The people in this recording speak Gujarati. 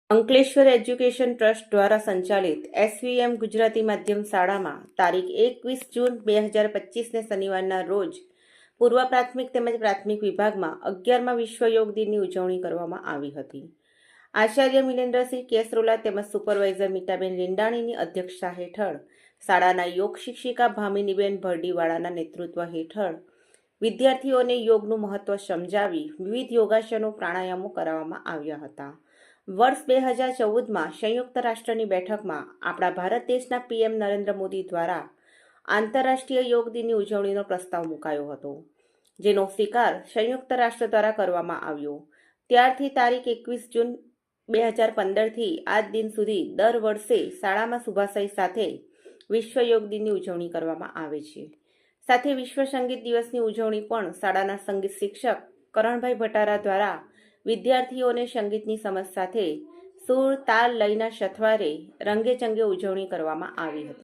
અંકલેશ્વર એજ્યુકેશન ટ્રસ્ટ દ્વારા સંચાલિત એસવીએમ ગુજરાતી માધ્યમ શાળામાં તારીખ 21 જૂન 2025ને શનિવારના રોજ પૂર્વ પ્રાથમિક તેમજ પ્રાથમિક વિભાગમાં 11મા વિશ્વ યોગ દિનની ઉજવણી કરવામાં આવી હતી. આચાર્ય મિલેન્દ્રસિંહ કેસરોલા તેમજ સુપરવાઇઝર મીટાબેન લીંડાણીની અધ્યક્ષતા હેઠળ શાળાના યોગ શિક્ષિકા ભામિનીબેન ભરડીવાળાના નેતૃત્વ હેઠળ વિદ્યાર્થીઓને યોગનું મહત્વ સમજાવી વિવિધ યોગાસનો પ્રાણાયામો કરાવવામાં આવ્યા હતા. વર્ષ 2014માં સંયુક્ત રાષ્ટ્રની બેઠકમાં આપણા ભારત દેશના પીએમ નરેન્દ્ર મોદી દ્વારા આંતરરાષ્ટ્રીય યોગ દિનની ઉજવણીનો પ્રસ્તાવ મુકાયો હતો, જેનો સ્વીકાર સંયુક્ત રાષ્ટ્ર દ્વારા કરવામાં આવ્યો. ત્યારથી તારીખ 21 જૂન 2015થી આજ દિન સુધી દર વર્ષે શાળામાં શુભાશય સાથે વિશ્વ યોગ દિનની ઉજવણી કરવામાં આવે છે. સાથે વિશ્વ સંગીત દિવસની ઉજવણી પણ શાળાના સંગીત શિક્ષક કરણભાઈ ભટારા દ્વારા વિદ્યાર્થીઓને સંગીતની સમજ સાથે સુર તાલ લયના સથવારે રંગેચંગે ઉજવણી કરવામાં આવી હતી.